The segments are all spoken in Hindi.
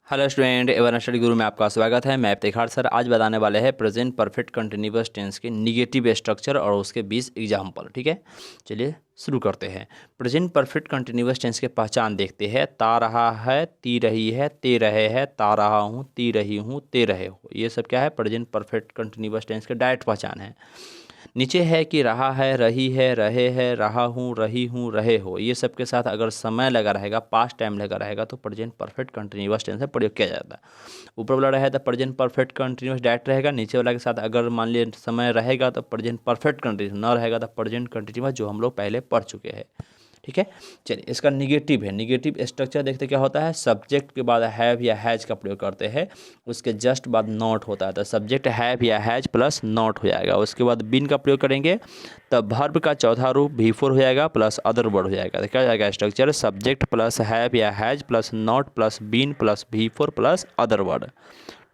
हेलो स्टूडेंट, एवर स्टडी गुरु में आपका स्वागत है। मैं तिखाड़ सर आज बताने वाले हैं प्रेजेंट परफेक्ट कंटिन्यूअस टेंस के निगेटिव स्ट्रक्चर और उसके 20 एग्जाम्पल। ठीक है, चलिए शुरू करते हैं। प्रेजेंट परफेक्ट कंटिन्यूअस टेंस के पहचान देखते हैं। ता रहा है, ती रही है, ते रहे है, ता रहा हूँ, ती रही हूँ, ते रहे हो। ये सब क्या है? प्रेजेंट परफेक्ट कंटिन्यूअस टेंस के डायरेक्ट पहचान है। नीचे है कि रहा है, रही है, रहे है, रहा हूँ, रहे हो। ये सब के साथ अगर समय लगा रहेगा, पास्ट टाइम लगा रहेगा तो प्रेजेंट परफेक्ट कंटिन्यूअस टेंस में प्रयोग किया जाता है। ऊपर वाला रहे तो प्रेजेंट परफेक्ट कंटिन्यूअस डायरेक्ट रहेगा। नीचे वाला के साथ अगर मान लीजिए समय रहेगा तो प्रेजेंट परफेक्ट कंटिन्यूअस, न रहेगा तो प्रेजेंट कंटिन्यूअस, जो हम लोग पहले पढ़ चुके हैं। ठीक है, चलिए इसका निगेटिव है। निगेटिव स्ट्रक्चर देखते क्या होता है। सब्जेक्ट के बाद हैव या हैज का प्रयोग करते हैं, उसके जस्ट बाद नॉट होता है, तो सब्जेक्ट हैव या हैज प्लस नॉट हो जाएगा। उसके बाद बीन का प्रयोग करेंगे तब वर्ब का चौथा रूप भी4 हो जाएगा प्लस अदर वर्ड हो जाएगा। तो क्या हो जाएगा स्ट्रक्चर? सब्जेक्ट प्लस हैव या has plus not plus been plus भी4 प्लस अदर वर्ड।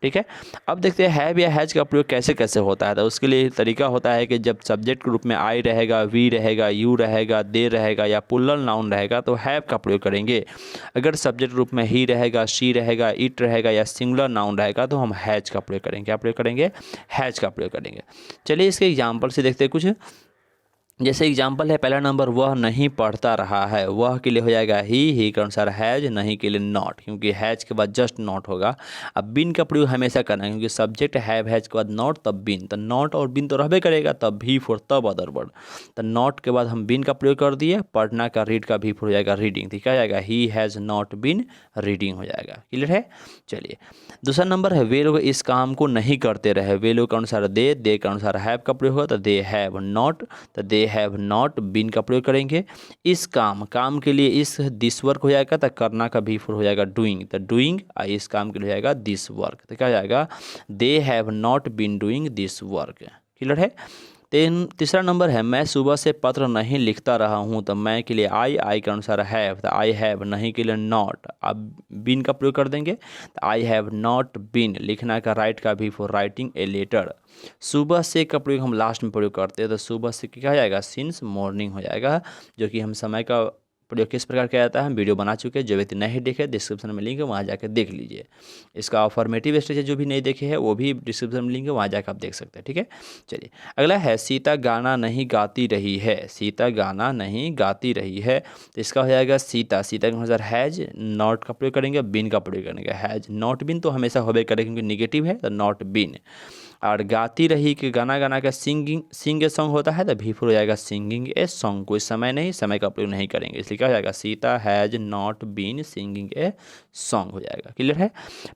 ठीक है, अब देखते हैं हैव या हैज का प्रयोग कैसे कैसे होता है। तो उसके लिए तरीका होता है कि जब सब्जेक्ट के रूप में आई रहेगा, वी रहेगा, यू रहेगा, दे रहेगा या प्लूरल नाउन रहेगा तो हैव का प्रयोग करेंगे। अगर सब्जेक्ट रूप में ही रहेगा, शी रहेगा, इट रहेगा या सिंगुलर नाउन रहेगा तो हम हैज का प्रयोग करेंगे। क्या प्रयोग करेंगे? हैज का प्रयोग करेंगे। चलिए इसके एग्जाम्पल से देखते हैं कुछ। जैसे एग्जाम्पल है पहला नंबर, वह नहीं पढ़ता रहा है। वह के लिए हो जाएगा ही के अनुसार हैज, नहीं के लिए नॉट, क्योंकि हैज के बाद जस्ट नॉट होगा। अब बिन का प्रयोग हमेशा करना है, क्योंकि सब्जेक्ट हैव हैज के बाद नॉट तब बिन, तो नॉट और बिन तो रहबे करेगा, तब भी फोर तब अदर वर्ड। तो नॉट के बाद हम बिन का प्रयोग कर दिए, पढ़ना का रीड का भी फोर हो जाएगा रीडिंग। तो क्या हो जाएगा? He has not been reading हो जाएगा। क्लियर है? चलिए दूसरा नंबर है, वे लोग इस काम को नहीं करते रहे। वे लोग के अनुसार दे के अनुसार हैव का प्रयोग होगा, तो दे हैव नॉट, तो दे हैव नॉट बीन का प्रयोग करेंगे। इस काम के लिए इस दिस वर्क हो जाएगा, तो करना का भी फोर हो जाएगा डूइंग, तो डूइंग। इस काम के लिए हो जाएगा दिस वर्क, तो क्या हो जाएगा? They have not been doing this work. Clear है? तीसरा नंबर है, मैं सुबह से पत्र नहीं लिखता रहा हूँ। तो मैं के लिए आई के अनुसार हैव, तो आई हैव, नहीं के लिए नॉट। अब बीन का प्रयोग कर देंगे, तो आई हैव नॉट बीन, लिखना का राइट का भी फॉर राइटिंग ए लेटर। सुबह से का प्रयोग हम लास्ट में प्रयोग करते हैं, तो सुबह से क्या हो जाएगा? सिंस मॉर्निंग हो जाएगा, जो कि हम समय का प्रयोग किस प्रकार किया जाता है हम वीडियो बना चुके हैं। जो व्यक्ति नहीं देखे डिस्क्रिप्शन में लिंक है, वहाँ जाकर देख लीजिए। इसका फॉर्मेटिव स्ट्रक्चर जो भी नहीं देखे हैं वो भी डिस्क्रिप्शन में लिंक है, वहाँ जाकर आप देख सकते हैं। ठीक है, चलिए अगला है, सीता गाना नहीं गाती रही है। सीता गाना नहीं गाती रही है, तो इसका हो जाएगा सीता के अनुसार हैज नॉट का प्रयोग करेंगे, बिन का प्रयोग करेंगे। हैज नॉट बिन तो हमेशा होबे करेगा, क्योंकि निगेटिव है, तो नॉट बिन। और गाती रही कि गाना का सिंग ए सॉन्ग होता है, तो भी फोर हो जाएगा सिंगिंग ए सॉन्ग। कोई समय नहीं, समय का प्रयोग नहीं करेंगे, इसलिए क्या हो जाएगा? Sita has not been singing a song हो जाएगा। क्लियर है?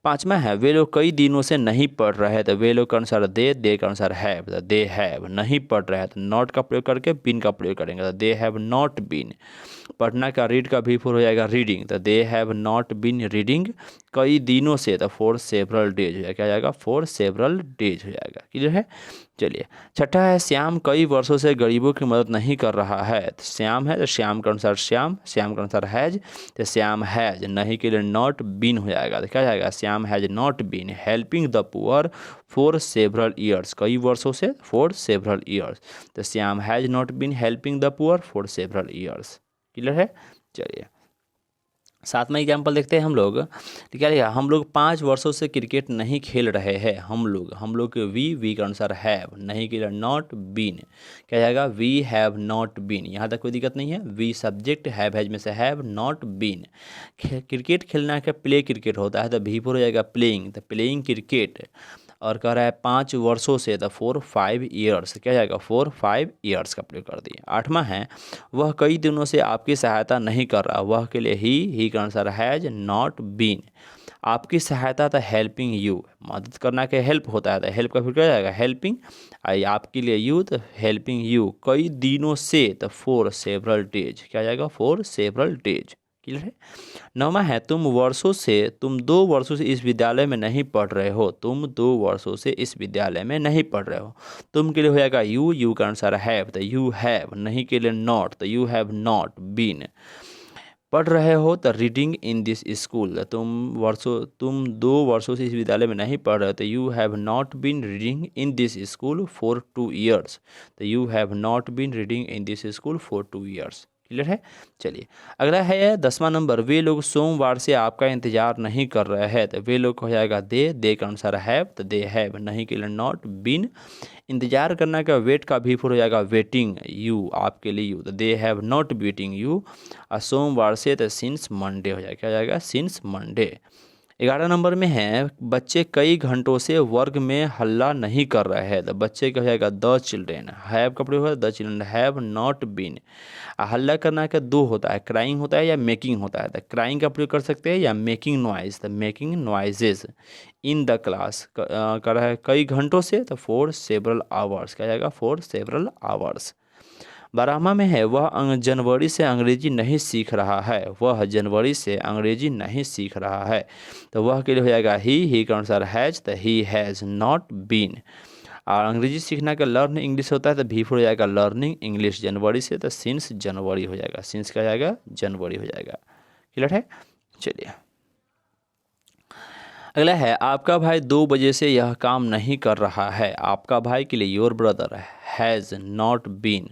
पांचवा है, वे लोग कई दिनों से नहीं पढ़ रहे, तो वे लोग के अनुसार दे के अनुसार हैव, तो दे हैव, नहीं पढ़ रहे हैं तो नॉट का प्रयोग करके बिन का प्रयोग करेंगे, तो दे हैव नॉट बीन। पढ़ना का रीड का भी फोर हो जाएगा रीडिंग, तो they have not been reading कई दिनों से, तो फॉर सेवरल डेज हो जाएगा। क्या हो जाएगा? फॉर सेवरल डेज हो जाएगा। क्लियर है? चलिए छठा है, श्याम कई वर्षों से गरीबों की मदद नहीं कर रहा है। तो श्याम है, तो श्याम के अनुसार श्याम के अनुसार हैज, तो श्याम हैज, नहीं के लिए नॉट बीन हो जाएगा। तो क्या हो जाएगा? Shyam has not been helping the poor for several years, कई वर्षों से फॉर सेवरल ईयर्स। तो Shyam has not been helping the poor for several years. Clear है? चलिए सातवां एग्जाम्पल देखते हैं हम लोग। तो क्या लिखा? हम लोग 5 वर्षों से क्रिकेट नहीं खेल रहे हैं। हम लोग वी के अनुसार हैव, नहीं के लिए नॉट बीन, क्या जाएगा? We have not been. यहाँ तक कोई दिक्कत नहीं है। वी सब्जेक्ट, हैव हैज में से हैव नॉट बीन। क्रिकेट खेलना का प्ले क्रिकेट होता है, तो भी फोर हो जाएगा प्लेइंग, तो प्लेइंग क्रिकेट। और कह रहा है 5 वर्षों से, तो 4 5 ईयर्स, क्या जाएगा? 4 5 ईयर्स का प्रयोग कर दिए। आठवां है, वह कई दिनों से आपकी सहायता नहीं कर रहा। वह के लिए ही के अनुसार हैज नॉट बीन। आपकी सहायता था हेल्पिंग यू, मदद करना के हेल्प होता है, तो हेल्प का फिर क्या जाएगा? हेल्पिंग। आपके लिए यू, तो हेल्पिंग यू कई दिनों से, तो फॉर सेवरल डेज, क्या जाएगा? For several days. क्लियर है? नौवां है, तुम 2 वर्षों से इस विद्यालय में नहीं पढ़ रहे हो। तुम 2 वर्षों से इस विद्यालय में नहीं पढ़ रहे हो। तुम के लिए हो जाएगा यू का अनुसार हैव, तो यू हैव, नहीं के लिए नॉट, तो यू हैव नॉट बीन। पढ़ रहे हो, तो रीडिंग इन दिस स्कूल। तुम 2 वर्षों से इस विद्यालय में नहीं पढ़ रहे हो, तो you have not been reading in this school for 2 years. तो you have not been reading in this school for 2 years. Clear है। चलिए अगला है 10वां नंबर, वे लोग सोमवार से आपका इंतजार नहीं कर रहे हैं, तो वे लोग हो जाएगा दे के अनुसार हैव, तो दे हैव, नहीं के लिए नॉट बीन, इंतजार करना का वेट का भी फिर हो जाएगा वेटिंग यू, आपके लिए यू, तो they have not waiting you, और सोमवार से तो सिंस मंडे हो जाएगा, क्या हो जाएगा सिंस मंडे। 11 नंबर में है, बच्चे कई घंटों से वर्ग में हल्ला नहीं कर रहे हैं, तो बच्चे क्या हो जाएगा द चिल्ड्रेन, हैव का प्रयोग होगा the children have not been. हल्ला करना का दो होता है, क्राइंग होता है या मेकिंग होता है, तो क्राइंग का प्रयोग कर सकते हैं या मेकिंग नॉइज, तो making noises in the class कर रहा है कई घंटों से, तो फॉर सेवरल आवर्स, क्या जाएगा फॉर सेवरल आवर्स। 12वां में है, वह जनवरी से अंग्रेजी नहीं सीख रहा है, वह जनवरी से अंग्रेजी नहीं सीख रहा है, तो वह के लिए हो जाएगा ही के अनुसार हैज, तो ही हैज़ नॉट बीन। और अंग्रेजी सीखना का लर्न इंग्लिश होता है, तो भी हो जाएगा लर्निंग इंग्लिश जनवरी से, तो सिंस जनवरी हो जाएगा, सिंस का जाएगा जनवरी हो जाएगा। क्लियर है। चलिए अगला है, आपका भाई 2 बजे से यह काम नहीं कर रहा है, आपका भाई के लिए your brother has not been,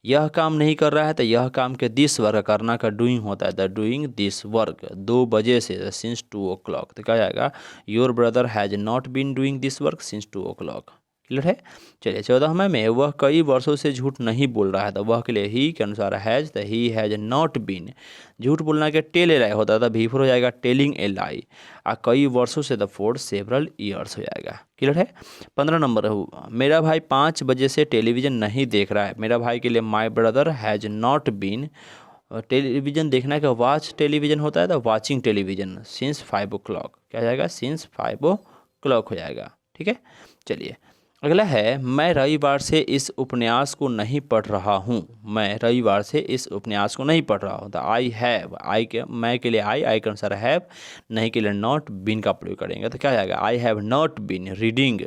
यह काम नहीं कर रहा है, तो यह काम के दिस वर्क करना का डूइंग होता है, द डूइंग दिस वर्क 2 बजे से सिंस 2 o'clock, तो क्या जाएगा your brother has not been doing this work since 2 o'clock। Clear है। चलिए 14वां में, वह कई वर्षों से झूठ नहीं बोल रहा है, तो वह के लिए ही के अनुसार हैज़, तो ही हैज़ नॉट बीन, झूठ बोलना के टेल ए लाई होता था, भी हो जाएगा टेलिंग ए लाई, और कई वर्षों से द फॉर सेवरल ईयर्स हो जाएगा। क्लियर है। 15 नंबर, मेरा भाई 5 बजे से टेलीविज़न नहीं देख रहा है, मेरा भाई के लिए my brother has not been, television देखना का वॉच टेलीविज़न होता है, तो वॉचिंग टेलीविज़न सिंस 5 o'clock, क्या जाएगा सिंस 5 o'clock हो जाएगा। ठीक है। चलिए अगला है, मैं रविवार से इस उपन्यास को नहीं पढ़ रहा हूँ, मैं रविवार से इस उपन्यास को नहीं पढ़ रहा हूँ, तो आई हैव, आई के मैं के लिए आई के अनुसार हैव, नहीं के लिए नॉट बीन का प्रयोग करेंगे, तो क्या जाएगा I have not been reading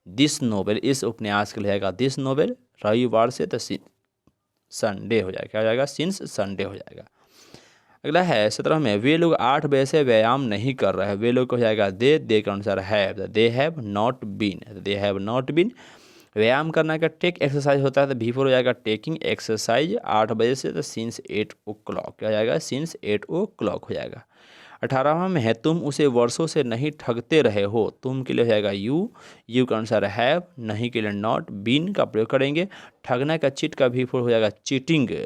this novel, इस उपन्यास के लिए जाएगा दिस नोवेल, रविवार से तो संडे हो जाएगा, क्या हो जाएगा सिंस संडे हो जाएगा। अगला है 17 में, वे लोग 8 बजे से व्यायाम नहीं कर रहे हैं, वे लोग हो जाएगा दे के अनुसार have, they have not been, they have not been. व्यायाम करना का टेक एक्सरसाइज होता है, तो भी हो जाएगा टेकिंग एक्सरसाइज 8 बजे से, तो सिंस 8 o'clock, क्या हो जाएगा सिंस 8 o'clock हो जाएगा। 18वां में है, तुम उसे वर्षों से नहीं ठगते रहे हो, तुम के लिए हो जाएगा यू के अनुसार हैव, नहीं के लिए नॉट बीन का प्रयोग करेंगे। ठगना का चिट का भी हो जाएगा चीटिंग,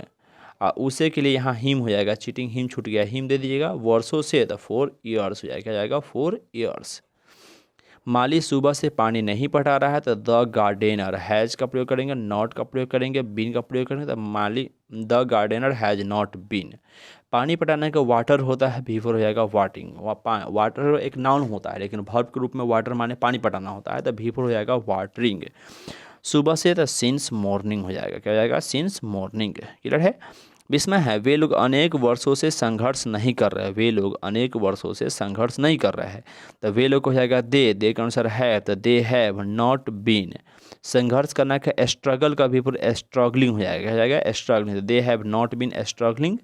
उसे के लिए यहाँ हिम हो जाएगा, चीटिंग हिम छूट गया, हिम दे दीजिएगा। वर्षों से तो 4 years हो जाएगा, क्या जाएगा 4 years। माली सुबह से पानी नहीं पटा रहा है, तो द गार्डनर हैज़ का प्रयोग करेंगे, नॉट का प्रयोग करेंगे, बीन का प्रयोग करेंगे, तो माली the gardener has not been. पानी पटाने का वाटर होता है, भी हो जाएगा वाटिंग, वाटर एक नाउन होता है, लेकिन वर्ब के रूप में वाटर माने पानी पटाना होता है, तो भी हो जाएगा वाटरिंग। सुबह से तो सिंस मॉर्निंग हो जाएगा, क्या हो जाएगा सिंस मॉर्निंग। क्लियर है। 20वां है, वे लोग अनेक वर्षों से संघर्ष नहीं कर रहे, वे लोग अनेक वर्षों से संघर्ष नहीं कर रहे हैं, तो वे लोग हो जाएगा दे के अनुसार है, तो दे हैव नॉट बीन। संघर्ष करना का स्ट्रगल का भी पूरा स्ट्रगलिंग हो जाएगा, क्या जाएगा struggling, they have not been struggling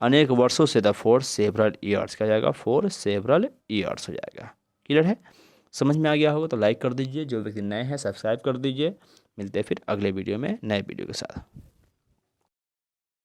अनेक वर्षों से, द फॉर सेवरल ईयर्स, क्या जाएगा फॉर सेवरल ईयर्स हो जाएगा। क्लियर है। समझ में आ गया होगा तो लाइक कर दीजिए, जो व्यक्ति नए हैं सब्सक्राइब कर दीजिए। मिलते हैं फिर अगले वीडियो में नए वीडियो के साथ।